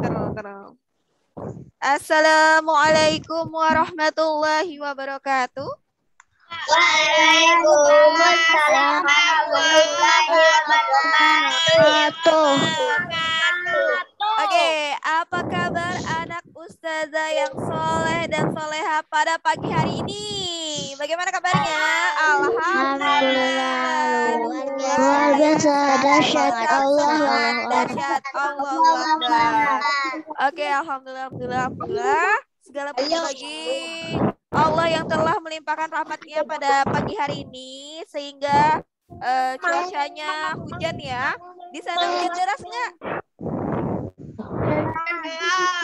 Terus. Assalamualaikum warahmatullahi wabarakatuh. Waalaikumsalam warahmatullahi wabarakatuh. Oke, apa kabar anak ustazah yang soleh dan soleha pada pagi hari ini? Bagaimana kabarnya? Alhamdulillah. Luar biasa, dahsyat Allah. Dahsyat Allahu Akbar. Oke, alhamdulillah. Segala puji bagi Allah yang telah melimpahkan rahmatnya pada pagi hari ini sehingga cuacanya hujan ya. Di sana hujan deras nggak?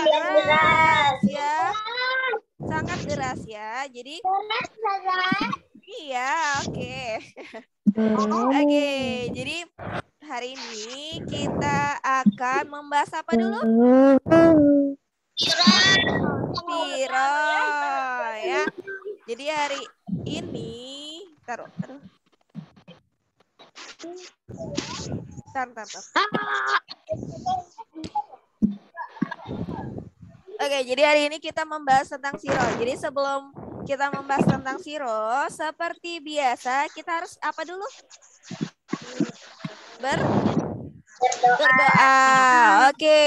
Deras ya, sangat deras ya. Jadi iya, oke. Oke, jadi hari ini kita akan membahas apa dulu? Siro ya. Jadi hari ini taruh. Tar. Oke, jadi hari ini kita membahas tentang siro. Jadi sebelum kita membahas tentang siro, seperti biasa kita harus apa dulu? Berdoa. Oke,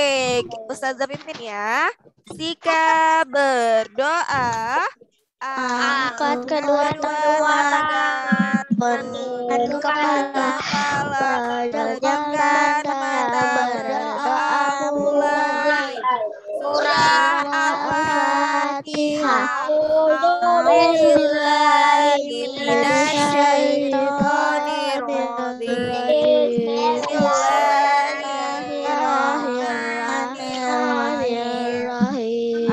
Ustazah pimpin ya. Sika berdoa. Angkat kedua tangan, menundukkan kepala, pejamkan mata, berdoa mulai. Surah Al-Fatihah. A'udzubillahi minasyaitonir rajim. Bismillahirrahmanirrahim.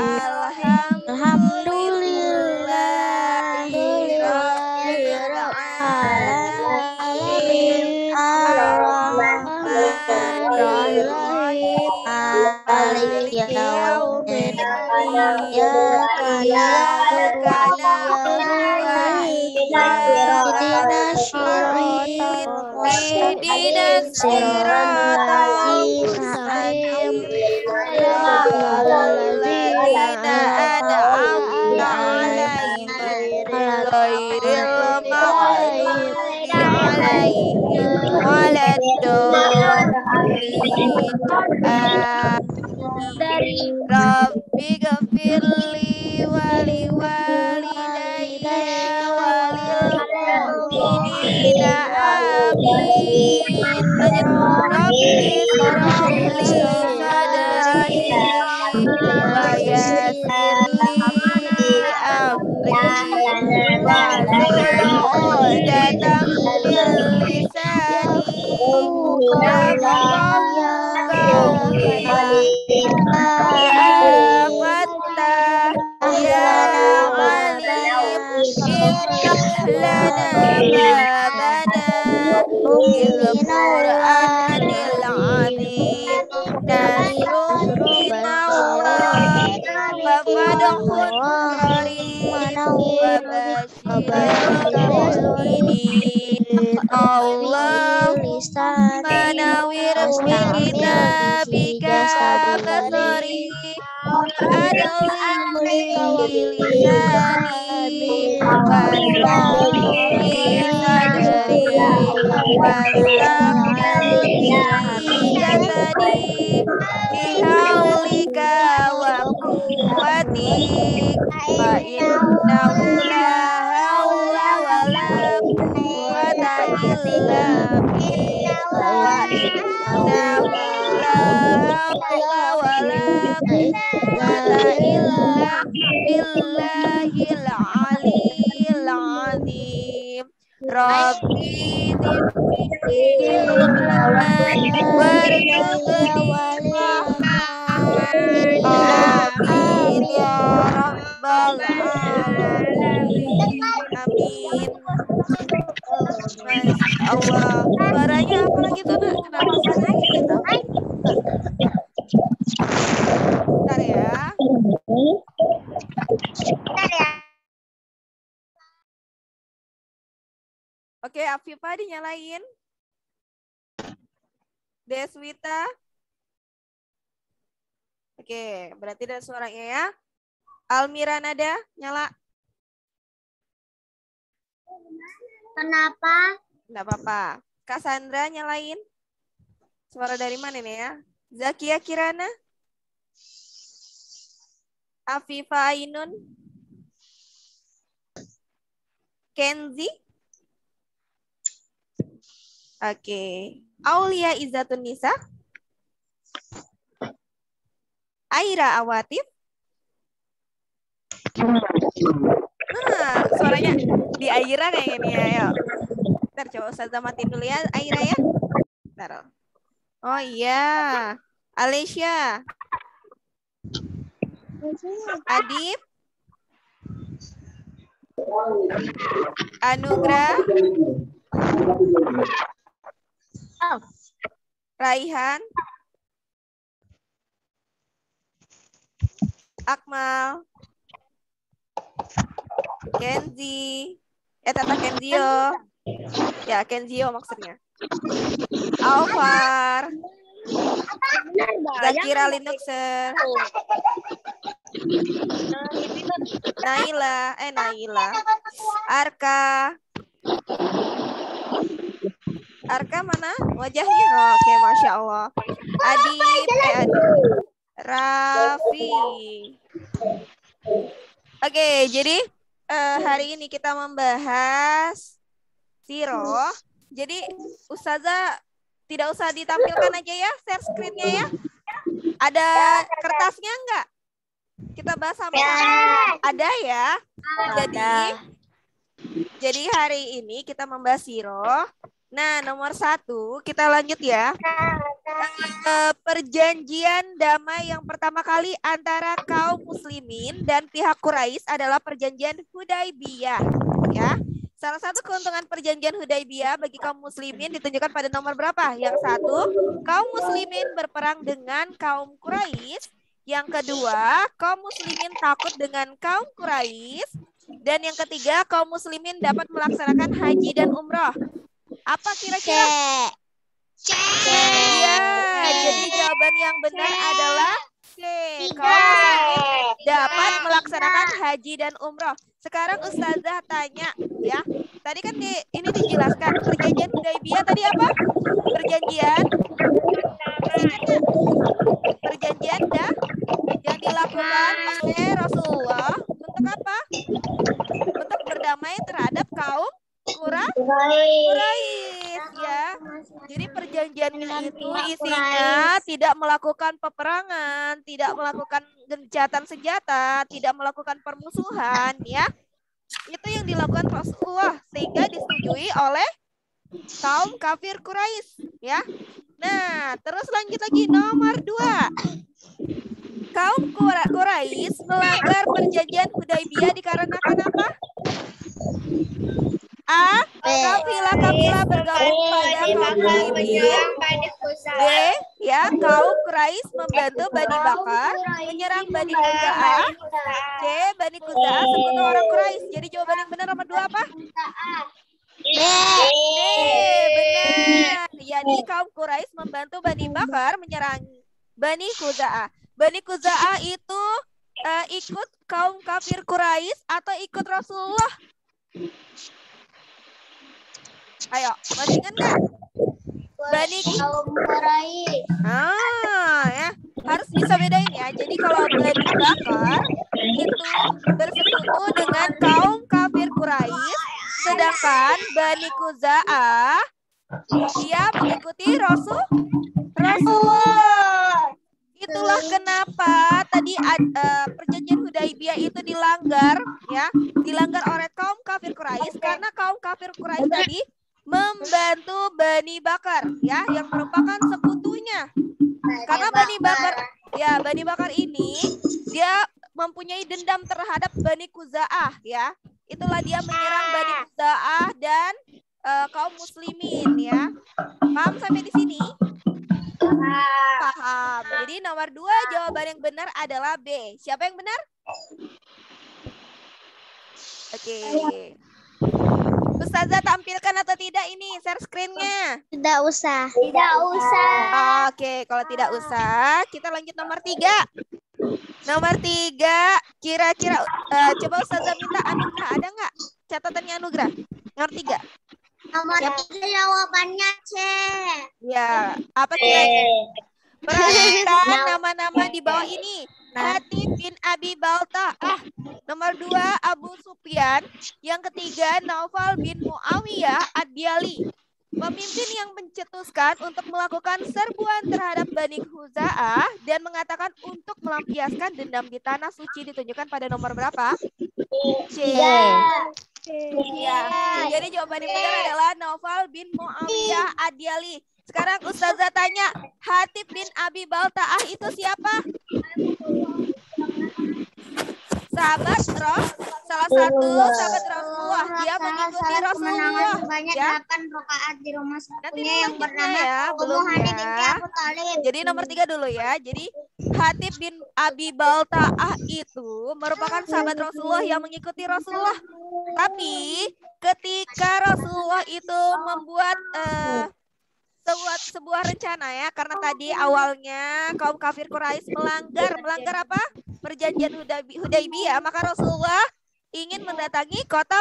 Alhamdulillahirabbil alamin. Ar-Rahmanir-Rahim. Maliki yaumiddin. Iyyaka na'budu wa iyyaka nasta'in. Ihdinas siratal mustaqim. Siratal ladzina an'amta 'alaihim ghairil maghdubi 'alaihim waladdallin. Rabbi ghafirli wali walidayya walil mu'minina amin. Lanjut. Rabbi syrahli sadri wa yassirli amri wahlul 'uqdatam min lisani yafqahu qawli. Ya Fattah ya Alim iftah lana babana bil Qur'anil azim nasruh minallah fafadhun qarib wa basyiril mu'minin. Allahumma nawwir bi kitabika basari adlil bihi lisani washrah li sadri wastamil bihi jasadi bihaulika wa quwwatik fa innahu la haula wa la quwwata illa bik fa innahu la haula wa la quwwata illa billahil aliyil azim. Rabbi zidni ilman warzuqni fahman. Amin ya rabbal alamin. Amin. Masya Allah. Suaranya apalagi tuh nak? Kenapa kok naik gitu? Bentar ya. Oke, Afifah dinyalain. Deswita. Oke, berarti ada suaranya ya. Almira Nada, nyala. Kenapa? Enggak apa-apa. Kak Sandra nyalain. Suara dari mana nih ya? Zakia Kirana. Afifa Ainun. Kenzi. Oke. Aulia Izzatun Nisa. Aira Awatif. Nah, suaranya di Aira kayak gini ya. Ayo. Ntar coba Ustazah matiin dulu ya Aira ya. Ntar. Oh iya. Alicia. Adib. Anugrah. Raihan. Akmal. Kenzi. Tata Kenzio. Ya, Kenzio maksudnya. Alvar. Zakira Linuxer. Naila. Arka. Arka mana wajahnya? Oh, oke, Masya Allah. Adib. Raffi. Oke, jadi hari ini kita membahas siroh. Jadi Ustazah tidak usah ditampilkan aja ya share screen-nya ya. Ada kertasnya enggak? Kita bahas sama-sama. Ada ya. Jadi hari ini kita membahas siroh. Nah, nomor 1 kita lanjut ya. Perjanjian damai yang pertama kali antara kaum muslimin dan pihak Quraisy adalah perjanjian Hudaybiyah. Ya. Salah satu keuntungan perjanjian Hudaybiyah bagi kaum muslimin ditunjukkan pada nomor berapa? Yang 1, kaum muslimin berperang dengan kaum Quraisy. Yang kedua, kaum muslimin takut dengan kaum Quraisy. Dan yang ketiga, kaum muslimin dapat melaksanakan haji dan umroh. Apa kira-kira? Ya, jadi jawaban yang benar adalah C. Kaum muslimin dapat melaksanakan haji dan umroh. Sekarang Ustazah tanya ya. Tadi kan ini dijelaskan perjanjian Hudaybiyah tadi apa? Perjanjian yang dilakukan oleh Rasulullah untuk apa? Untuk berdamai terhadap kaum Quraisy ya. Jadi perjanjiannya itu isinya tidak melakukan peperangan, tidak melakukan gencatan senjata, tidak melakukan permusuhan ya. Itu yang dilakukan Rasulullah sehingga disetujui oleh kaum kafir Quraisy ya. Nah, terus lanjut lagi nomor 2. Kaum Quraisy melanggar perjanjian Hudaybiyah dikarenakan apa? A. Kafilah bergabung pada kaum muslimin. B. Ya, kaum Quraisy membantu Bani Bakar menyerang Bani Khuza'ah. C. Bani Khuza'ah sekutu orang Quraisy. Jadi jawaban yang benar nomor 2 apa? B. Benar. Jadi kaum Quraisy membantu Bani Bakar menyerang Bani Khuza'ah. Bani Khuza'ah itu ikut kaum kafir Quraisy atau ikut Rasulullah? Ayo, masih ingat nggak? Bani kaum Quraisy. Ya, harus bisa bedain ya. Jadi kalau Bani Bakar itu bersekutu dengan kaum kafir Quraisy, sedangkan Bani Khuza'ah dia mengikuti Rasulullah. Itulah kenapa tadi perjanjian Hudaybiyah itu dilanggar ya, dilanggar oleh kaum kafir Quraisy karena kaum kafir Quraisy tadi membantu Bani Bakar ya yang merupakan sekutunya. Karena Bani Bakar ini dia mempunyai dendam terhadap Bani Khuza'ah ya. Itulah dia menyerang Bani Khuza'ah dan kaum muslimin ya. Paham sampai di sini? Paham. Jadi nomor 2 jawaban yang benar adalah B. Siapa yang benar? Oke. Ustazah tampilkan atau tidak ini share screen-nya? Tidak usah. Tidak usah. Oke, kalau tidak usah, kita lanjut nomor 3. Nomor 3, kira-kira coba Ustazah minta Anugrah, ada nggak catatannya Anugrah? Nomor 3. Nomor 3 jawabannya C. Ya, apa kira-kira? Perhatikan nama-nama di bawah ini. Hatib bin Abi Balta'ah. Nomor 2, Abu Sufyan. Yang ketiga, Naufal bin Muawiyah ad-Diyali. Pemimpin yang mencetuskan untuk melakukan serbuan terhadap Bani Khuza'ah dan mengatakan untuk melampiaskan dendam di tanah suci ditunjukkan pada nomor berapa? C. Ya. Jadi jawaban yang benar adalah Naufal bin Muawiyah ad-Diyali. Sekarang Ustazah tanya, Hatib bin Abi Balta'ah itu siapa? Sahabat salah satu sahabat Rasulullah. Dia mengikuti Rasulullah. Ya. 8 rakaat di rumah Nanti satunya yang bernama ya, belum ya. Abu Thalib. Jadi nomor 3 dulu ya. Jadi Hatib bin Abi Balta'ah itu merupakan sahabat Rasulullah yang mengikuti Rasulullah. Tapi ketika Rasulullah itu membuat sebuah rencana ya, karena tadi awalnya kaum kafir Quraisy melanggar apa? Perjanjian Hudaibiyah, maka Rasulullah ingin mendatangi kota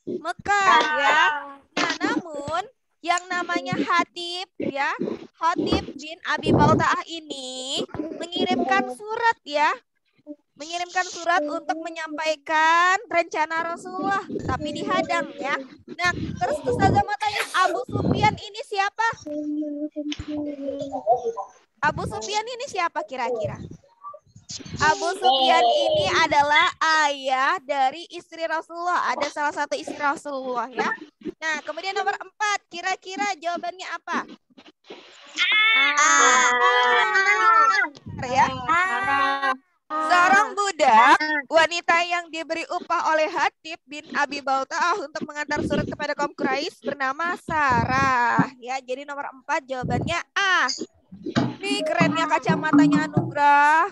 Mekah ya. Nah, namun yang namanya Hatib ya, Hatib bin Abi Balta'ah ini mengirimkan surat untuk menyampaikan rencana Rasulullah, tapi dihadang ya. Nah, terus Ustazah mau tanya, Abu Sufyan ini siapa? Abu Sufyan ini siapa kira-kira? Abu Sufyan ini adalah ayah dari istri Rasulullah. Ada salah satu istri Rasulullah ya. Nah, kemudian nomor 4, kira-kira jawabannya apa? Ya. Seorang budak wanita yang diberi upah oleh Hatib bin Abi Balta'ah untuk mengantar surat kepada kaum Quraisy bernama Sarah. Ya, jadi nomor 4 jawabannya A. Nih kerennya kacamatanya Anugrah.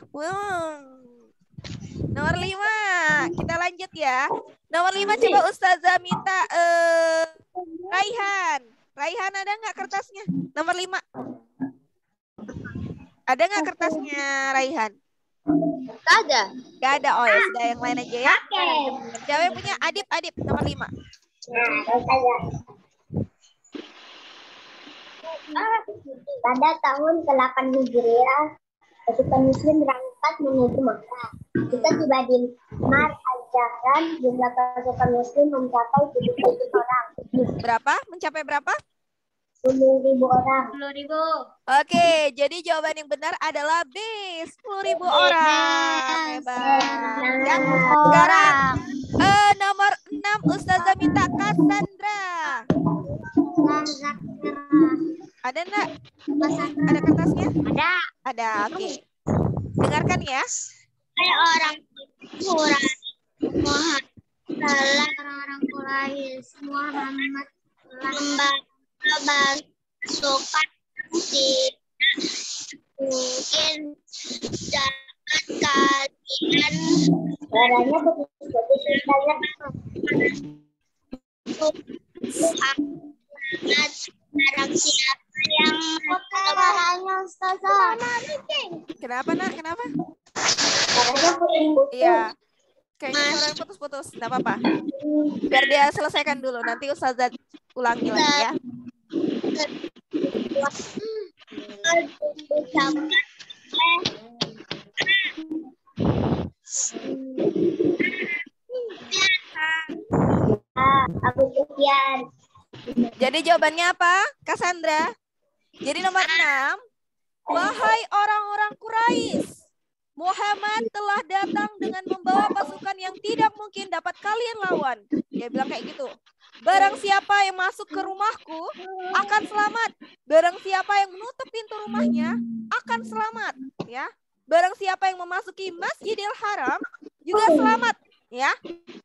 Nomor 5, kita lanjut ya. Nomor 5 coba Ustazah minta Raihan. Raihan ada nggak kertasnya? Nomor 5. Ada nggak kertasnya Raihan? Gak ada. Oh ya, sudah yang lain aja ya. Siapa yang punya? Adip nomor 5. Pada tahun ke-8 Hijriah, pasukan Muslim berangkat menuju Mekah. Kita tiba di Mar Al-Jahran, jumlah pasukan Muslim mencapai 70.000 orang. Berapa? Mencapai berapa? 10.000 orang. 10.000. Oke, jadi jawaban yang benar adalah B, 10.000 orang. Hebat. Ya. Sekarang nomor 6 Ustazah minta Cassandra. Ada enggak? Ada kertasnya? Ada. Oke. Dengarkan ya. Orang Muhammad pasukan mungkin dapat kalian barangnya barang siapa yang barangnya Ustazah. Kenapa nak? Kenapa? Iya. Kayaknya suara putus-putus. Enggak apa-apa. Biar dia selesaikan dulu. Nanti Ustazah ulangi lagi ya. Abu Sufyan. Jadi jawabannya apa, Cassandra? Jadi nomor 6, wahai orang-orang Quraisy, Muhammad telah datang dengan membawa pasukan yang tidak mungkin dapat kalian lawan. Dia bilang kayak gitu. Barang siapa yang masuk ke rumahku akan selamat. Barang siapa yang menutup pintu rumahnya akan selamat. Ya. Barang siapa yang memasuki Masjidil Haram juga selamat. Ya.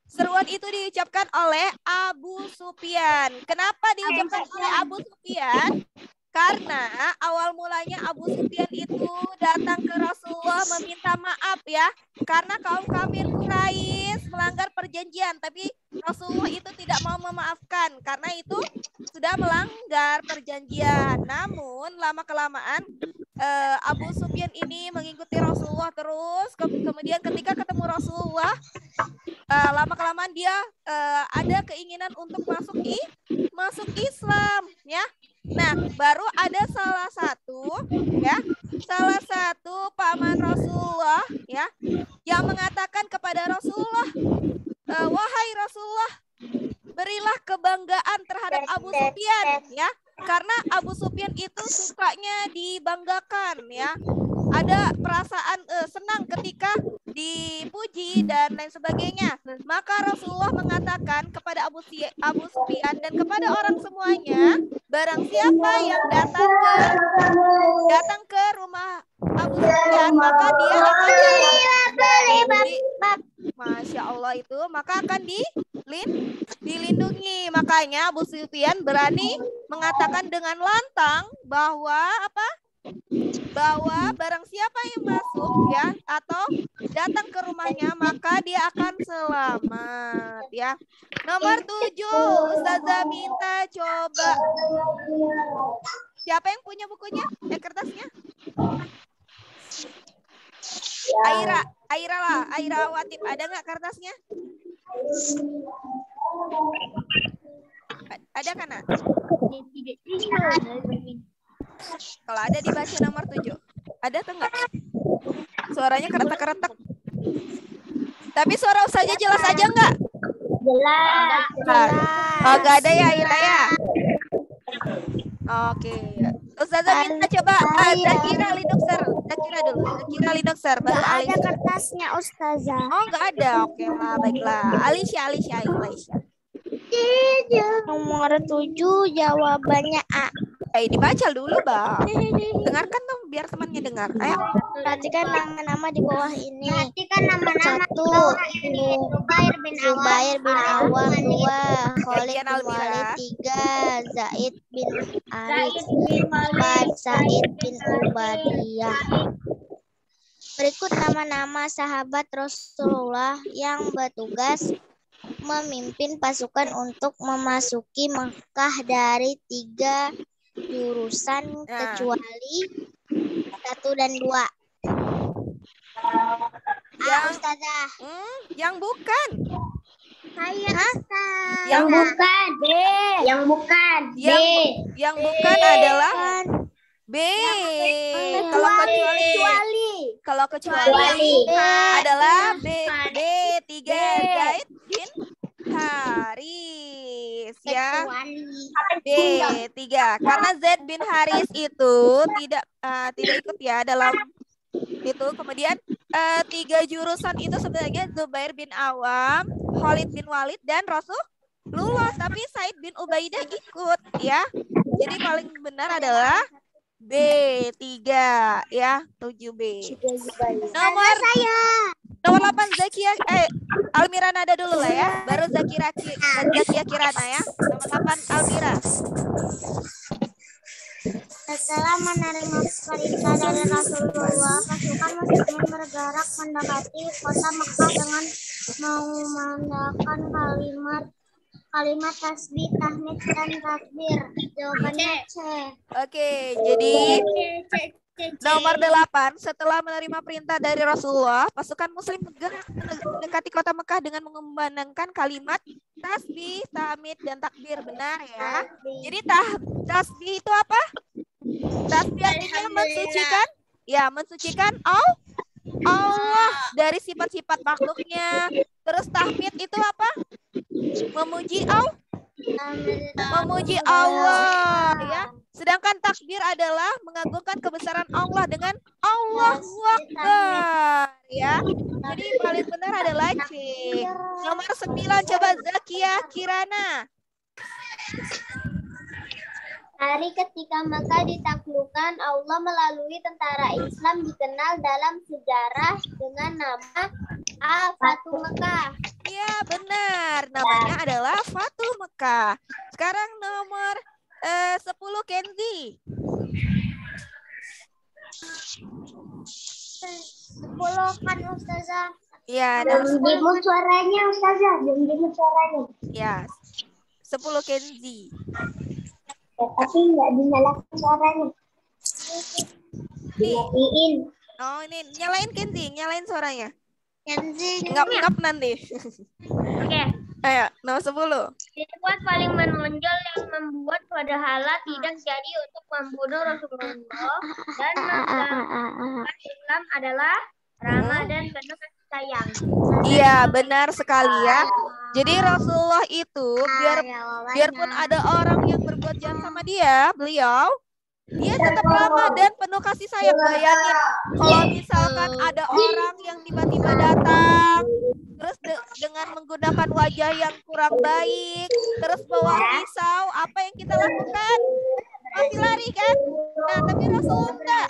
Seruan itu diucapkan oleh Abu Sufyan. Kenapa diucapkan oleh Abu Sufyan? Karena awal mulanya Abu Sufyan itu datang ke Rasulullah meminta maaf ya. Karena kaum kafir Quraisy melanggar perjanjian. Tapi Rasulullah itu tidak mau memaafkan. Karena itu sudah melanggar perjanjian. Namun lama-kelamaan Abu Sufyan ini mengikuti Rasulullah terus. kemudian ketika ketemu Rasulullah, lama-kelamaan dia ada keinginan untuk masuk Islam, ya. Nah, baru ada salah satu paman Rasulullah, ya, yang mengatakan kepada Rasulullah, wahai Rasulullah, berilah kebanggaan terhadap Abu Sufyan, ya, karena Abu Sufyan itu sukanya dibanggakan, ya. Ada perasaan senang ketika dipuji dan lain sebagainya. Maka Rasulullah mengatakan kepada Abu Sufyan dan kepada orang semuanya, barang siapa yang datang ke rumah Abu Sufyan, maka dia akan Masya Allah itu, maka akan dilindungi. Makanya Abu Sufyan berani mengatakan dengan lantang bahwa barang siapa yang masuk, ya, atau datang ke rumahnya, maka dia akan selamat, ya. Nomor 7, Ustazah minta coba. Siapa yang punya bukunya? Kertasnya? Aira Watip, ada nggak kertasnya? Ada kan? Kalau ada dibaca nomor 7. Ada atau enggak? Suaranya keretak-keretak. Tapi suara Ustazah jelas aja enggak? Jelas. Oh, enggak ada ya, Aira ya? Oke. Ustazah minta coba Zakira Lidoxer baru Alisha. Ada kertasnya Ustazah. Oh, enggak ada. Oke lah, baiklah. Alisha. Nomor 7 jawabannya A. Dibaca dulu, Bang. Dengarkan dong biar temannya dengar. Ayo. Perhatikan nama-nama di bawah ini. Perhatikan nama-nama. 1. Zubair bin Awam. 2. Khalid bin Walid. 3. Zaid bin Arif. 4. Said bin Ubadiyah. Berikut nama-nama sahabat Rasulullah yang bertugas memimpin pasukan untuk memasuki Mekah dari 3 jurusan kecuali 1 dan 2. Ustazah. Yang bukan. Yang bukan B. Yang bukan adalah B. Kalau kecuali adalah B 3 Zaid bin Haris, ya. B 3 karena Zaid bin Haris itu tidak ikut, ya, dalam itu. Kemudian 3 jurusan itu sebenarnya Zubair bin Awam, Khalid bin Walid dan Rasulullah, tapi Said bin Ubaidah ikut, ya. Jadi paling benar adalah B 3, ya, 7B. Nomor 8 Zakia Almira Nada dulu lah, ya. Baru Zakia Kirana, ya. Nomor 8 Almira. Setelah menerima perintah dari Rasulullah, pasukan muslimin bergerak mendekati kota Mekah dengan mengumandangkan kalimat tasbih, tahmid, dan takbir. Jawabannya C. Oke, jadi nomor 8, setelah menerima perintah dari Rasulullah, pasukan muslim bergerak mendekati kota Mekah dengan mengumandangkan kalimat tasbih, tahmid, dan takbir. Benar, ya. Jadi tasbih itu apa? Tasbih artinya mensucikan, ya, mensucikan Allah dari sifat-sifat makhluknya. Terus tahmid itu apa? Memuji Allah, ya. Sedangkan takbir adalah mengagungkan kebesaran Allah dengan Allahu Akbar, ya. Jadi paling benar adalah C. Nomor 9 coba Zakia Kirana. Hari ketika Mekah ditaklukkan, Allah melalui tentara Islam dikenal dalam sejarah dengan nama Fatu Mekah. Iya, benar. Namanya adalah Fatu Mekah. Sekarang nomor 10 Kenzi. 10 kan Ustazah. Iya, jemput suaranya Ustazah, jemput suaranya. Ya. 10 Kenzi. Tapi nggak dinyalakan suaranya. Dimatiin. Oh, ini nyalain Kenzi, nyalain suaranya. Kenzi. Ngap-ngap nanti. Oke. Ayo, nomor 10. Sifat paling menonjol yang membuat Wadahala tidak jadi untuk membunuh Rasulullah dan menggabungkan Islam adalah ramah dan penuh kasih sayang. Iya, benar sekali ya. Jadi Rasulullah itu biarpun ada orang yang berbuat jahat sama dia, beliau tetap ramah dan penuh kasih sayang. Bayangin kalau misalkan ada orang yang tiba-tiba datang terus dengan menggunakan wajah yang kurang baik, terus bawa pisau, apa yang kita lakukan? Pasti lari kan? Nah, tapi Rasulullah enggak.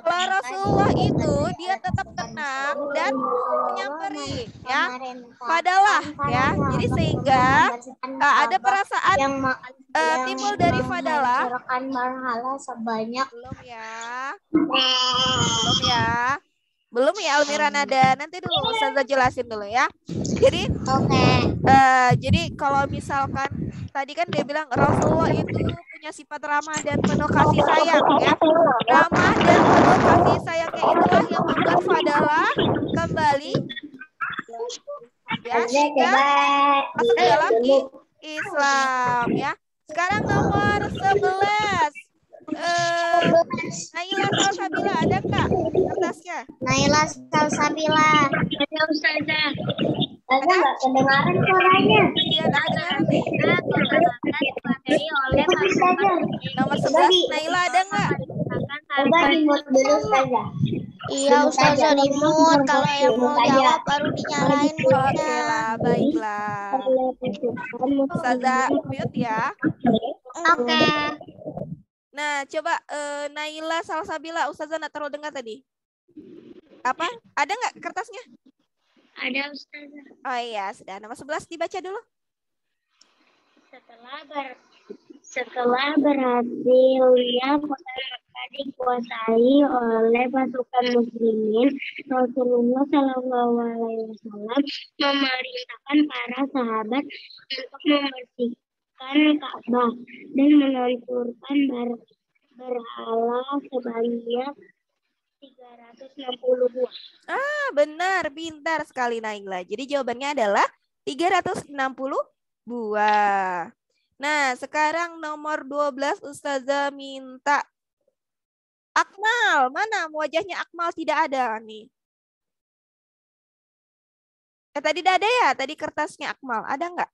Kalau Rasulullah itu dia tetap tenang dan menyamperin ya. Fadalah ya. Jadi sehingga ada perasaan timbul dari fadalah. Sebanyak Belum ya. Belum ya Almira Nada. Nanti dulu Ustazah jelasin dulu ya. Jadi jadi kalau misalkan tadi kan dia bilang Rasulullah itu punya sifat ramah dan penuh kasih sayang ya. Ramah dan penuh kasih sayangnya itulah yang membuat Fadalah kembali ya sehingga masuk dalam Islam ya. Sekarang nomor 11. Naila Salsabila ada nggak kertasnya? Naila Salsabila. Ada Ustazah. Ada nggak kedengaran suaranya? Iya, tak kedengaran nih. Dipateni oleh Nomor 11 Naila ada nggak? Coba dimut dulu saja. Iya Ustazah dimut. Kalau yang mau jawab baru dinyalain mutnya. Oke lah, baiklah. Ustazah mute ya. Oke. Nah, coba Naila Salsabila, Ustazah nak taruh dengar tadi. Apa? Ada nggak kertasnya? Ada Ustazah. Oh iya, sudah. Nomor 11 dibaca dulu. Setelah berhasil kota Makkah dikuasai oleh pasukan muslimin, Rasulullah Shallallahu Alaihi Wasallam memerintahkan para sahabat untuk membersihkan Ka'bah dan menghancurkan berhala sebanyak 360 buah. Benar, pintar sekali Naila. Jadi jawabannya adalah 360 buah. Nah, sekarang nomor 12 Ustazah minta Akmal. Mana wajahnya Akmal tidak ada nih? Tadi tidak ada ya? Tadi kertasnya Akmal. Ada nggak?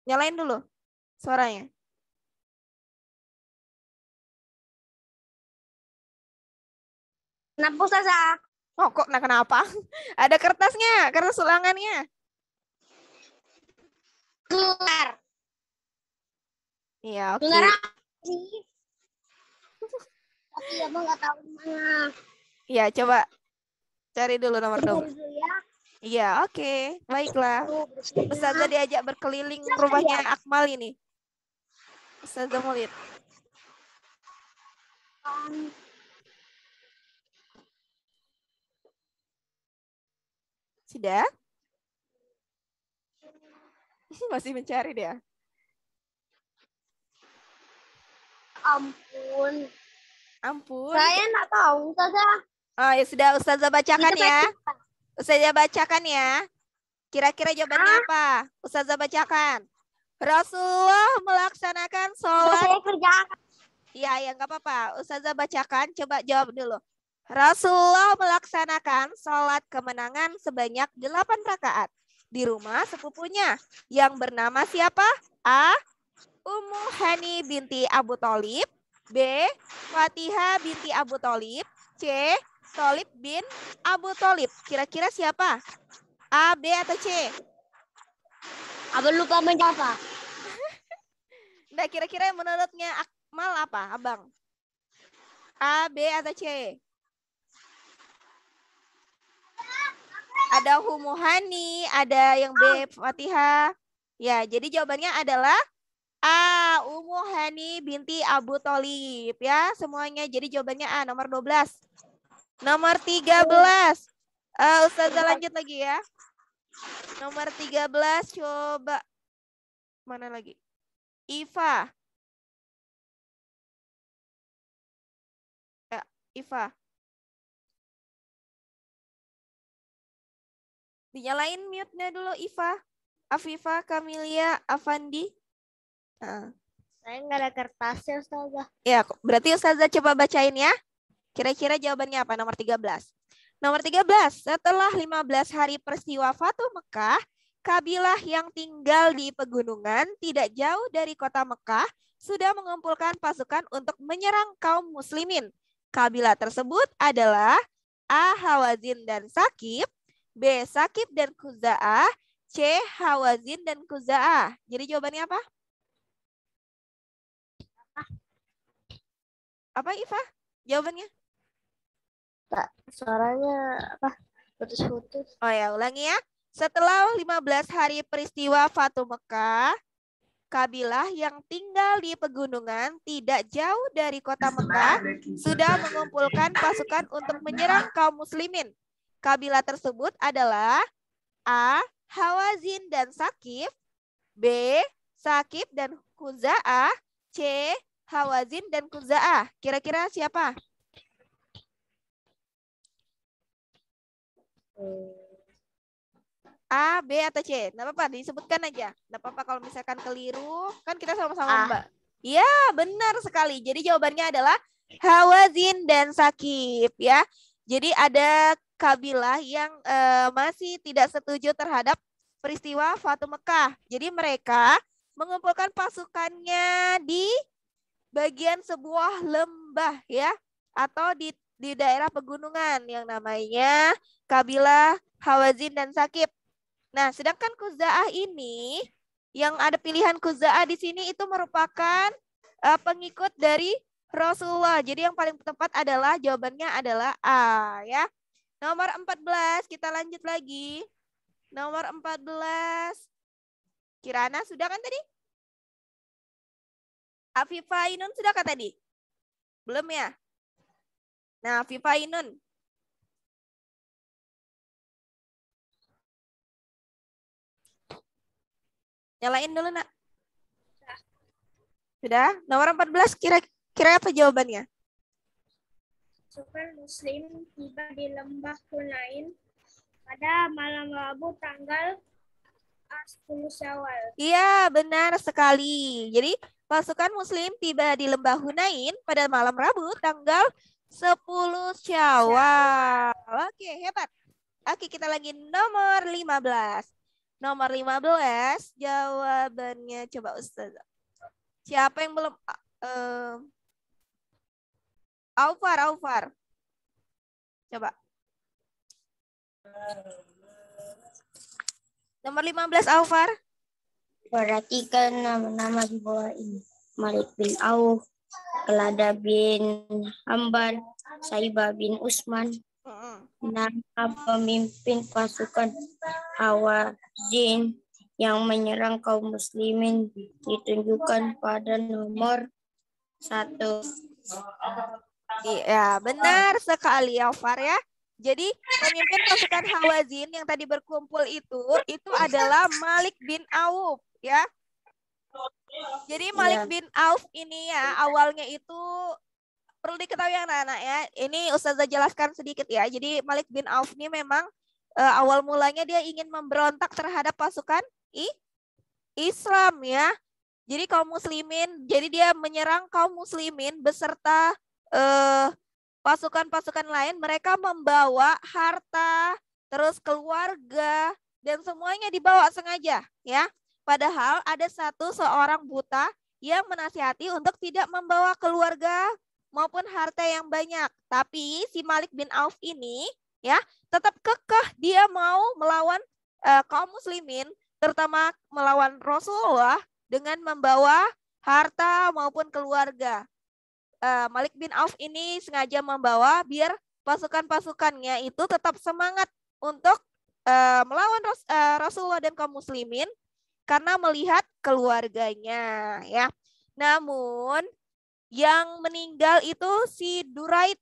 Nyalain dulu suaranya. Kenapa Ustazah? Oh, kok kenapa? Ada kertasnya, kertas ulangannya. Keluar. Iya, oke. Keluar sih. Tapi abang nggak tahu mana. Iya, coba cari dulu nomor 2. Ya. Iya, oke. Baiklah. Ustazah diajak berkeliling rumahnya Akmal ini. Ustazah mau lihat. Sudah? Masih mencari dia. Ampun. Ampun. Saya nggak tahu Ustazah. Oh, ya sudah Ustazah bacakan ya. Ustazah bacakan ya. Kira-kira jawabannya apa? Ustazah bacakan. Rasulullah melaksanakan sholat. Saya kerjaan. Iya, ya nggak apa-apa. Ustazah bacakan, coba jawab dulu. Rasulullah melaksanakan sholat kemenangan sebanyak 8 rakaat di rumah sepupunya yang bernama siapa? A. Ummu Hani binti Abu Thalib. B. Fatihah binti Abu Thalib. C. Thalib bin Abu Thalib. Kira-kira siapa? A, B, atau C? Abang lupa menjawab. Nah, kira-kira menurutnya Akmal apa, Abang? A, B, atau C? Ada Ummu Hani, ada yang B, Fatihah. Ya, jadi jawabannya adalah A, Ummu Hani binti Abu Thalib ya, semuanya. Jadi jawabannya A, nomor 12. Nomor 13. Ustazah lanjut lagi ya. Nomor 13 coba. Mana lagi? Iva. Ya, Iva. Dinyalain mute-nya dulu Iva. Afifa, Kamilia, Afandi. Saya nggak ada kertasnya, Ustazah. Ya, berarti Ustazah coba bacain ya. Kira-kira jawabannya apa? Nomor 13. Nomor 13, setelah 15 hari peristiwa Fatu Mekah, kabilah yang tinggal di pegunungan tidak jauh dari kota Mekah sudah mengumpulkan pasukan untuk menyerang kaum muslimin. Kabilah tersebut adalah A. Hawazin dan Sakif, B. Sakif dan Khuza'ah, C. Hawazin dan Khuza'ah. Jadi jawabannya apa? Apa Iva? Jawabannya? Suaranya apa? Putus-putus. Oh ya, ulangi ya. Setelah 15 hari peristiwa Fatu Mekah, kabilah yang tinggal di pegunungan tidak jauh dari kota Mekah sudah mengumpulkan pasukan untuk menyerang kaum muslimin. Kabilah tersebut adalah A. Hawazin dan Sakif, B. Sakif dan Khuza'ah, C. Hawazin dan Khuza'ah. Kira-kira siapa? A, B, atau C? Nggak apa-apa, disebutkan aja. Nggak apa-apa kalau misalkan keliru, kan kita sama-sama Mbak. Iya, benar sekali. Jadi jawabannya adalah Hawazin dan Sakif ya. Jadi ada kabilah yang masih tidak setuju terhadap peristiwa Fatu Mekah. Jadi mereka mengumpulkan pasukannya di bagian sebuah lembah ya, atau di daerah pegunungan yang namanya kabilah Hawazin dan Sakif. Nah, sedangkan Khuza'ah ini, yang ada pilihan Khuza'ah di sini itu merupakan pengikut dari Rasulullah. Jadi yang paling tepat adalah jawabannya adalah A ya. Nomor 14, kita lanjut lagi. Nomor 14. Kirana sudah kan tadi? Afifah Ainun sudah kan tadi? Belum ya? Nah, Afifah Ainun. Nyalain dulu, Nak. Sudah? Nomor 14, kira-kira apa jawabannya? Pasukan Muslim tiba di lembah Hunain pada malam Rabu tanggal 10 Syawal. Iya, benar sekali. Jadi, pasukan Muslim tiba di lembah Hunain pada malam Rabu tanggal 10 Syawal. Oke, hebat. Oke, kita lagi nomor 15. Nomor 15, jawabannya coba Ustazah. Siapa yang belum? Aufar. Coba. Nomor 15, Aufar. Perhatikan nama-nama di bawah ini. Malik bin Auf, Kelada bin Hambar, Saibah bin Usman. Nama pemimpin pasukan Hawazin yang menyerang kaum muslimin ditunjukkan pada nomor 1. Iya, benar sekali Aufar ya. Jadi pemimpin pasukan Hawazin yang tadi berkumpul itu adalah Malik bin Auf ya. Jadi Malik bin Auf ini ya awalnya itu perlu diketahui anak-anak ya. Ini Ustazah jelaskan sedikit ya. Jadi Malik bin Auf ini memang awal mulanya dia ingin memberontak terhadap pasukan Islam ya. Jadi kaum muslimin, jadi dia menyerang kaum muslimin beserta pasukan-pasukan lain. Mereka membawa harta, terus keluarga, dan semuanya dibawa sengaja ya. Padahal ada seorang buta yang menasihati untuk tidak membawa keluarga maupun harta yang banyak. Tapi si Malik bin Auf ini ya tetap kekeh dia mau melawan kaum muslimin, terutama melawan Rasulullah dengan membawa harta maupun keluarga. Malik bin Auf ini sengaja membawa biar pasukan-pasukannya itu tetap semangat untuk melawan Rasulullah dan kaum muslimin karena melihat keluarganya ya. Namun yang meninggal itu si Duraid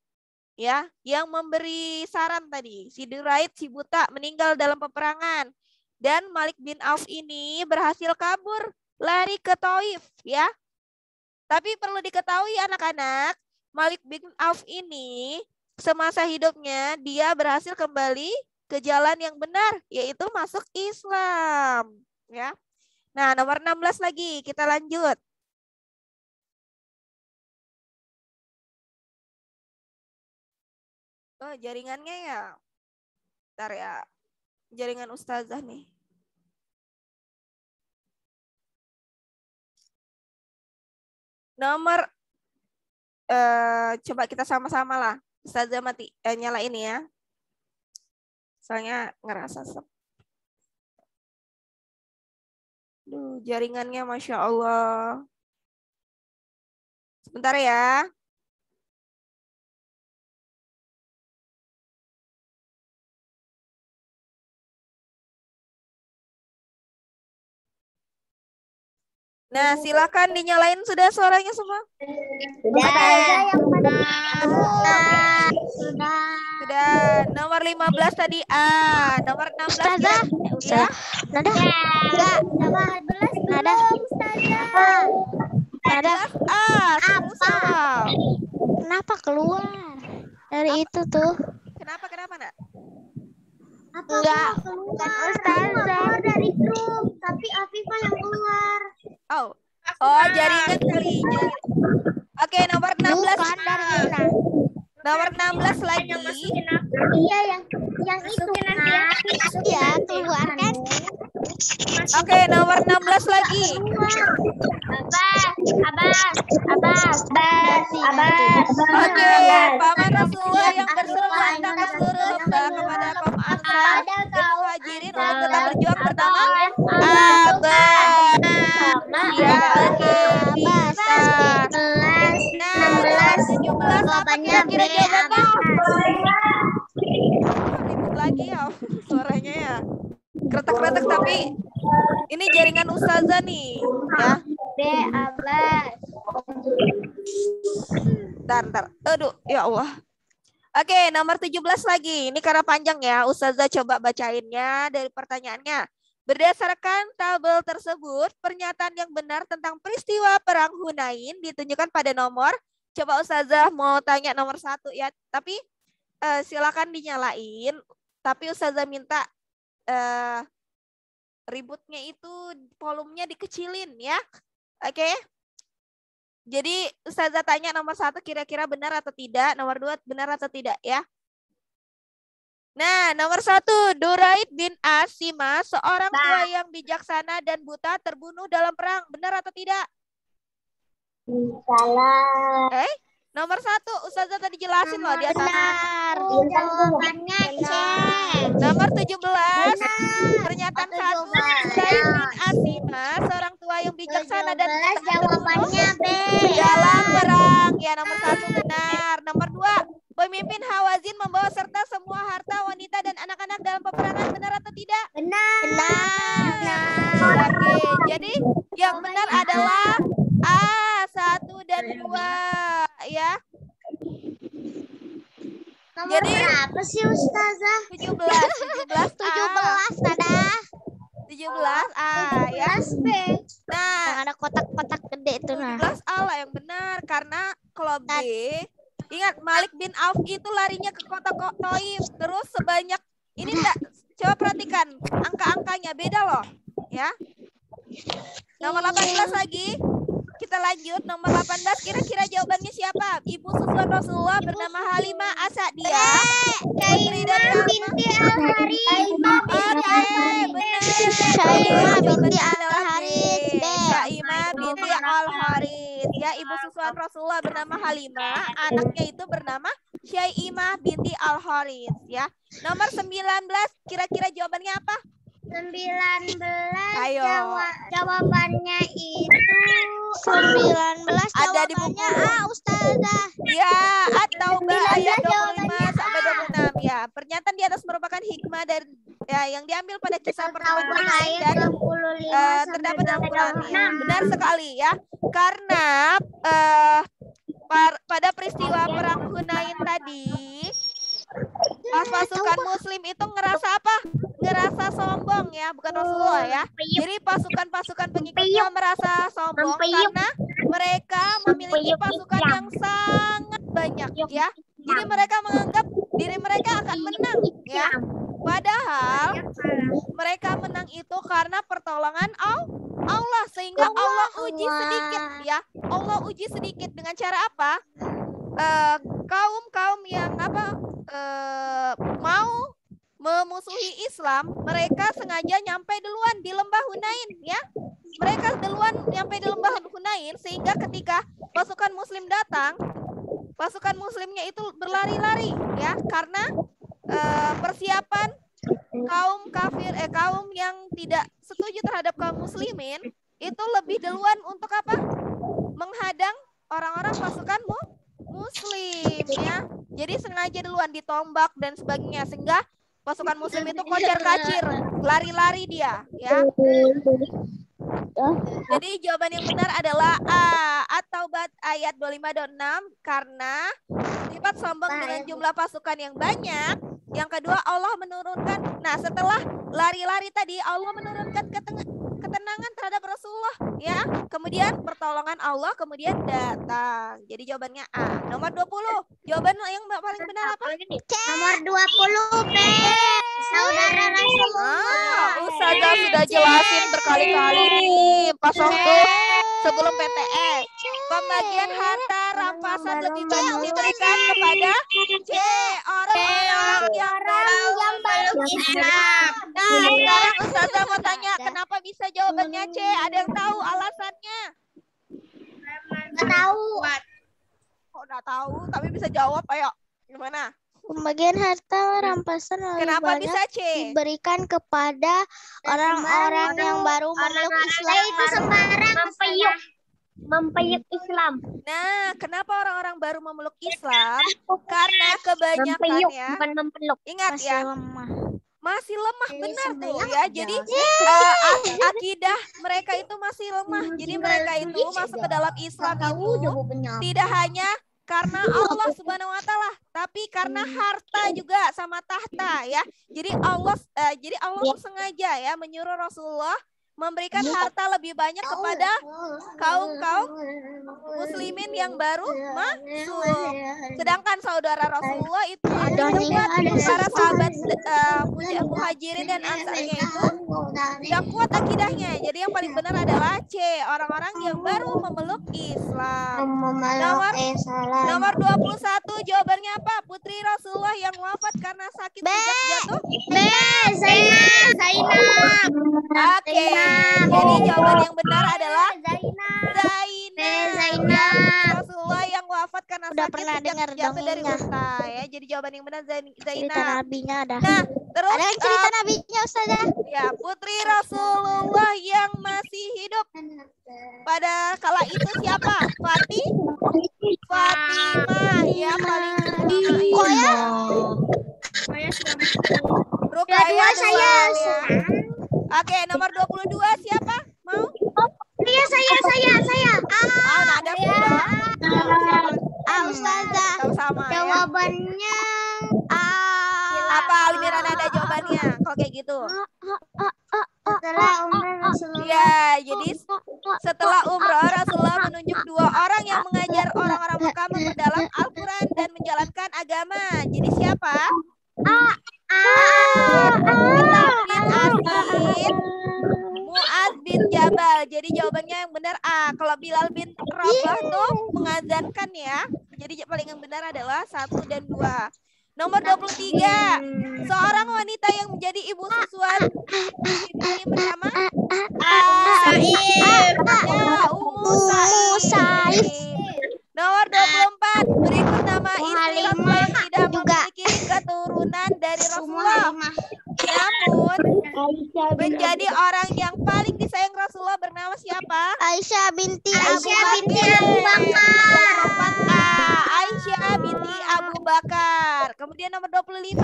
ya, yang memberi saran tadi. Si Duraid, si buta, meninggal dalam peperangan. Dan Malik bin Auf ini berhasil kabur, lari ke Taif ya. Tapi perlu diketahui anak-anak, Malik bin Auf ini semasa hidupnya dia berhasil kembali ke jalan yang benar, yaitu masuk Islam. Ya. Nah, nomor 16 lagi, kita lanjut. Oh, jaringannya ya. Bentar ya. Jaringan ustazah nih. Nomor coba kita sama-sama lah. Ustazah mati nyalain ya. Soalnya ngerasa jaringannya Masya Allah. Sebentar ya. Nah, silakan dinyalain sudah suaranya semua. Sudah. Nomor 15 tadi A. Nomor 16 Ustazah. Ya. Nada. Enggak. Nomor 11 Nada. Nada. Apa? Kenapa keluar dari itu tuh? Kenapa Nak? Enggak. Bukan Ustazah. Dari grup, tapi Afifah yang keluar. Oh, jaringan kali. Oke, nomor 16. Bukan dari mana? Nomor 16 lagi. Iya, yang itu kan. Ya, keluar kan? Oke, nomor 16 lagi. Abas. Oke, paman Rasulullah yang berseru lantang ke seluruh lembah kepada kaum Ansar dan Muhajirin untuk tetap berjuang pertama. Abas. Ya, oke. Bisa. Nah, 17 apa kira-kira jawabannya? Ribut lagi ya suaranya ya. Kretek-kretek tapi ini jaringan ustazah nih ya. Abas. Bentar. Aduh, ya Allah. Oke, nomor 17 lagi. Ini karena panjang ya. Ustazah coba bacainnya dari pertanyaannya. Berdasarkan tabel tersebut, pernyataan yang benar tentang peristiwa Perang Hunain ditunjukkan pada nomor. Coba Ustazah mau tanya nomor 1 ya. Tapi silakan dinyalain. Tapi Ustazah minta ributnya itu volumenya dikecilin ya. Oke. Jadi Ustazah tanya nomor 1 kira-kira benar atau tidak. Nomor 2 benar atau tidak ya. Nah, nomor 1, Duraid bin Asimah, seorang tua yang bijaksana dan buta terbunuh dalam perang. Benar atau tidak? Salah. Nomor 1, Ustazah tadi jelasin loh di atas. Benar. Jawabannya C. Nomor 17, pernyataan 1, Duraid bin Asimah, seorang tua yang bijaksana dan buta Jawabannya B. dalam perang. Ya, nomor 1 benar. Nomor 2, pemimpin Hawazin membawa serta semua harta wanita dan anak-anak dalam peperangan. Benar atau tidak? Benar. Oke, jadi yang benar adalah A, 1 dan 2 ya. Nomor Jadi berapa sih Ustazah? 17 Nada. 17 A ya. B. Nah, Yang ada kotak-kotak gede itu nah. 17 A lah yang benar karena kalau B, ingat Malik bin Auf itu larinya ke kota Taif terus sebanyak ini enggak, coba perhatikan angka-angkanya beda loh ya. Nomor 18 lagi. Kita lanjut nomor 18, kira-kira jawabannya siapa? Ibu susuan Rasulullah bernama Halimah As-Sa'diyah. Putri dari binti Al-Harith. Oke, benar. Syaimah binti Al-Harith. B. Syaimah binti Al-Harith. Ya, ibu susuan Rasulullah bernama Halimah, anaknya itu bernama Syaimah binti Al-Harith ya. Nomor 19, kira-kira jawabannya apa? 19. Ayo. Jawabannya itu 19 ada di buku. A, Ustazah. Ya, atau ayat 25 sampai 26 ya. Pernyataan di atas merupakan hikmah dari ya yang diambil pada kisah pertama Hunain dan terdapat dalam Quran. Benar sekali ya. Karena pada peristiwa perang Hunain tadi pasukan muslim itu ngerasa apa? Ngerasa sombong ya, bukan Rasulullah ya. Jadi pasukan-pasukan pengikutnya merasa sombong karena mereka memiliki pasukan yang sangat banyak ya. Jadi mereka menganggap diri mereka akan menang ya. Padahal mereka menang itu karena pertolongan Allah, sehingga Allah uji sedikit ya. Allah uji sedikit dengan cara apa? Kaum yang mau memusuhi Islam, mereka sengaja nyampe duluan di lembah Hunain ya. Mereka duluan nyampe di lembah Hunain, sehingga ketika pasukan muslim datang, pasukan muslimnya itu berlari-lari ya, karena persiapan kaum kafir, kaum yang tidak setuju terhadap kaum muslimin itu lebih duluan untuk apa? Menghadang orang-orang pasukan muslim ya. Jadi sengaja duluan ditombak dan sebagainya, sehingga pasukan muslim itu kocar-kacir, lari-lari dia ya. Jadi jawaban yang benar adalah A. At-Taubat ayat 25-26, karena sifat sombong dengan jumlah pasukan yang banyak. Yang kedua, Allah menurunkan, nah setelah lari-lari tadi, Allah menurunkan ketenangan terhadap Rasulullah ya. Kemudian pertolongan Allah kemudian datang. Jadi jawabannya A. Nomor 20. Jawaban yang paling benar apa? Nomor 20 B. Saudara Rasulullah. Ustazah sudah jelasin berkali-kali nih pas waktu sebelum PTS. Pembagian harta rampasan lebih banyak diberikan kepada C. Orang-orang yang baru Islam. Nah, sekarang Ustazah mau tanya, kenapa bisa jawabannya C? Ada yang tahu alasannya? Nggak tahu. Kok nggak tahu, tapi bisa jawab, ayo. Gimana? Pembagian harta rampasan lebih Kenapa banyak bisa C? diberikan kepada orang-orang yang baru memeluk Islam. Itu sembarang Mempeluk Islam. Nah, kenapa orang-orang baru memeluk Islam? Karena kebanyakan Mempeluk, ya. bukan mempeluk. Ingat masih ya, lemah. masih lemah, benar tuh ya. Jadi akidah mereka itu masih lemah. Jadi mereka itu masuk ke dalam Islam itu tidak hanya karena Allah Subhanahu wa taala, tapi karena harta juga sama tahta ya. Jadi Allah sengaja ya menyuruh Rasulullah memberikan harta lebih banyak kepada kaum muslimin yang baru masuk. Sedangkan saudara Rasulullah itu para sahabat muhajirin dan ansarnya itu tidak kuat akidahnya. Jadi yang paling benar adalah C, orang-orang yang baru memeluk Islam. Nomor 21 jawabannya apa? Putri Rasulullah yang wafat karena sakit sejak jatuh. B. Zainab. Oke, jadi jawaban yang benar adalah Zainab. Rasulullah yang wafat karena Udah sakit pernah sejak dengar jatuh dari dongengnya. unta ya. Jadi jawaban yang benar Cerita Zainab. nabinya ada. Nah, terus Ada yang cerita nabinya, Ustazah? ya, putri Rasulullah yang masih hidup pada kala itu siapa? Fatimah ya, paling Kok ya? Rukaya saya. Oke, nomor 22 siapa? Mau? Iya, saya. Oh, nada kuda. Ustazah. Tahu sama ya. Jawabannya Apa Almira nada jawabannya? Kalau kayak gitu. setelah umrah Rasulullah. Ya, jadi setelah umrah Rasulullah menunjuk 2 orang yang mengajar orang-orang Mekah memperdalam Al-Quran dan menjalankan agama. Jadi siapa? Bilal bin Asin, Mu'adz bin Jabal. Jadi jawabannya yang benar A. Kalau Bilal bin Rabah tuh mengazankan ya. Jadi paling yang benar adalah 1 dan 2. Nomor 23. Seorang wanita yang menjadi ibu susuan ini bernama Ummu Said. Nomor 24. Berikut nama istri Rasulullah yang tidak memiliki keturunan dari Rasulullah, namun menjadi orang yang paling disayang Rasulullah bernama siapa? Aisyah binti Abu Bakar. Aisyah binti Abu Bakar. Kemudian nomor 25.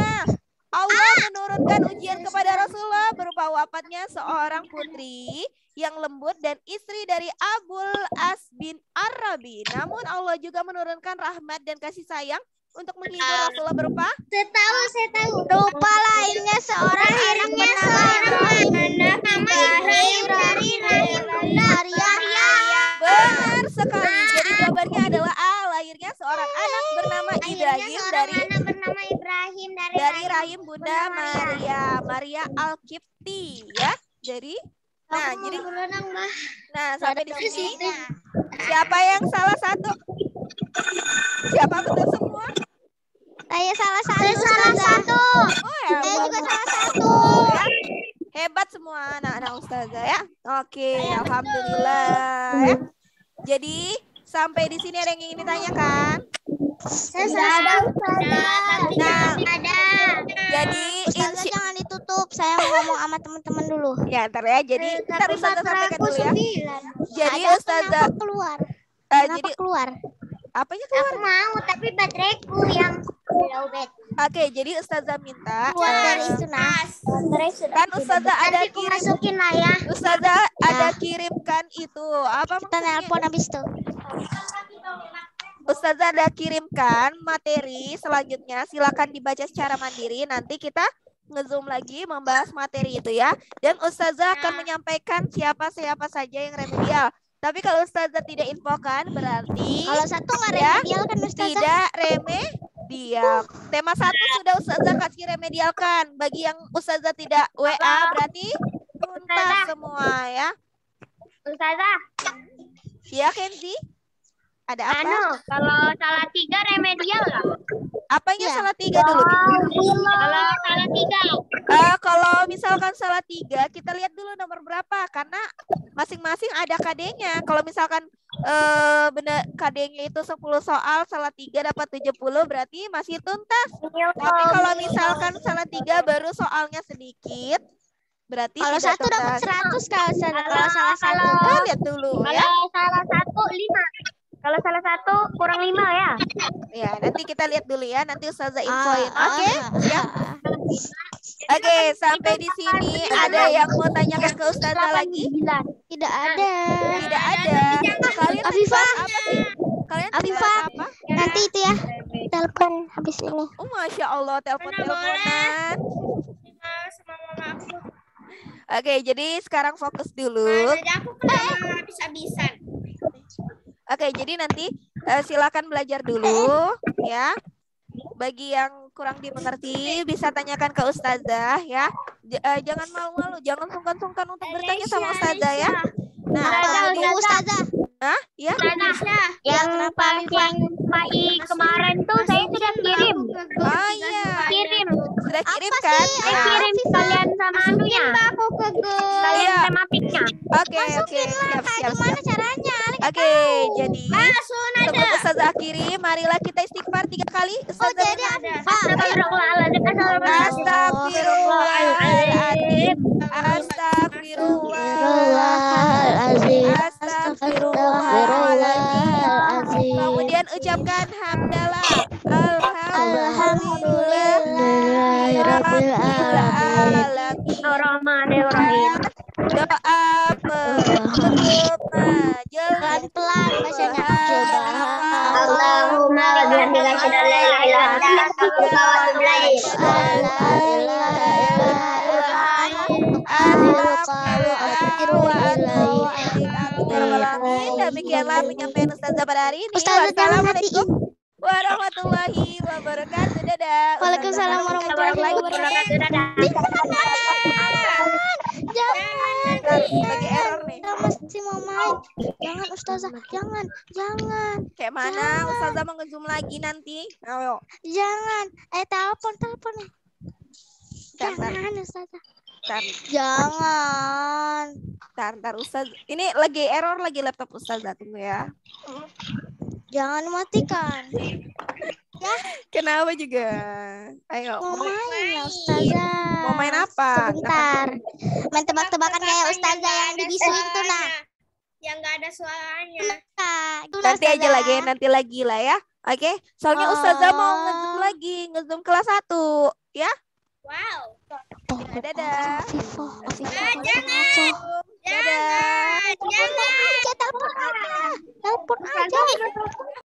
Allah menurunkan ujian kepada Rasulullah berupa wafatnya seorang putri yang lembut dan istri dari Abul As bin Arabi. Namun Allah juga menurunkan rahmat dan kasih sayang untuk menghibur Rasulullah berupa Saya tahu. Rupa lainnya seorang anak bernama Ibrahim dari Maria. benar sekali. Jadi jawabannya adalah A, lahirnya seorang anak bernama Ibrahim dari Ibrahim dari rahim Bunda Maria Al-Kipti ya. Jadi jadi sampai di sini siapa yang salah satu? Siapa betul semua? Saya salah satu. Oh ya, Saya juga salah satu. ya. Hebat semua anak-anak ustazah ya. Oke, alhamdulillah ya. Jadi sampai di sini ada yang ingin ditanyakan? Ada Ustazah. Nah, Ada. jadi Ustazah jangan ditutup. Saya mau ngomong sama teman-teman dulu. ya ntar ya. Jadi ntar ustazah sampaikan dulu ya. Jadi Ada ustazah kenapa keluar? jadi Kenapa keluar? apanya keluar? Aku mau, tapi bateraiku yang lowbat. Oke, jadi ustazah minta Keluar dari itu nah. Baterai sudah. kan ustazah ada Nanti aku kirim masukin lah ya. ustazah ada kirimkan itu apa Kita maksudnya? nelpon habis itu. Ustazah ada kirimkan materi selanjutnya, silakan dibaca secara mandiri. Nanti kita nge-zoom lagi membahas materi itu ya. Dan Ustazah akan menyampaikan siapa saja yang remedial. Tapi kalau Ustazah tidak infokan berarti Kalau satu nggak ya, remedial kan Ustazah? tidak remedial. Tema 1 sudah Ustazah kasih remedialkan. Bagi yang Ustazah tidak WA berarti tuntas semua ya. Ustazah, Ya Kenzi? Ada apa? kalau salah 3 remedial lah. Apanya Ya. salah 3 dulu? Kalau salah 3. Kalau misalkan salah 3, kita lihat dulu nomor berapa karena masing-masing ada KD-nya. Kalau misalkan benar KD-nya itu 10 soal, salah 3 dapat 70 berarti masih tuntas. Tapi kalau misalkan salah 3 baru soalnya sedikit, berarti Kalau tidak satu dapat tuntas. 100 kalau salah satu. Kita lihat dulu ya. Kalau salah 1 5. Kalau salah 1 kurang 5 ya. Ya, nanti kita lihat dulu ya. Nanti Ustazah infoin. Oke? Ya. Ah. Oke, sampai di sini ada yang mau tanyakan ke Ustazah lagi? Tidak ada. Tidak ada. Kalian Afifah. bahas apa sih? Kalian Afifah. bahas apa? Nanti itu ya. Telepon habis ini. Oh, Masya Allah, telepon-teleponan. Oke, jadi sekarang fokus dulu. Aku kenapa habis-habisan. Oke, jadi nanti silakan belajar dulu ya. Bagi yang kurang dimengerti bisa tanyakan ke Ustazah ya. Jangan malu-malu, jangan sungkan-sungkan untuk bertanya sama Ustazah ya. Nah, Apa? kemudian, Ustazah. ya. Yang PAI kemarin tuh saya sudah kirim. Oh iya, Kirim. sudah kirim Apa kan? sih? Nah, Kirim sekalian sama anunya. Aku ke grup. Sekalian Iya. sama piknya. Oke, Masukin lah. siap, Kayak siap, gimana siap. caranya? Oke, jadi sebelum Ustazah akhiri, marilah kita istighfar 3 kali. Oh Ustazah jadi Astagfirullahaladzim. Astagfirullahaladzim. Astagfirullahaladzim. Astagfirullahaladzim. Kemudian ucapkan hamdalah. Alhamdulillah. Rabbil alamin. Bismillahirrahmanirrahim. Doa penutup majelis. pelan-pelan bacanya. Allahumma wa bihamdika asyhadu an la ilaha illa anta astaghfiruka wa atubu ilaik. Demikianlah penyampaian Ustazah pada hari ini. Ustazah, jangan Wassalamualaikum warahmatullahi wabarakatuh. Dadah. Waalaikumsalam warahmatullahi wabarakatuh. Jangan. Lagi error nih. Kita masih mau main. Jangan Ustazah, jangan. Kayak mana? Ustazah mau nge-zoom lagi nanti. Ayo. Jangan. Telepon nih. Bentar. Jangan Ustazah. Bentar. Jangan. Bentar Ustazah. Ini lagi error lagi laptop Ustazah. Tunggu ya. Jangan matikan. Kenapa juga? Ayo. Mau main ya Ustazah. Mau main apa? Sebentar. Main tebak-tebakan kayak Ustazah yang dibisuin tuh nah. Yang nggak ada suaranya. Nanti aja lagi, nanti lagi lah ya. Oke, soalnya Ustazah mau nge-zoom kelas 1 ya. Wow. Dadah. Jangan. Dadah. Telepon aja.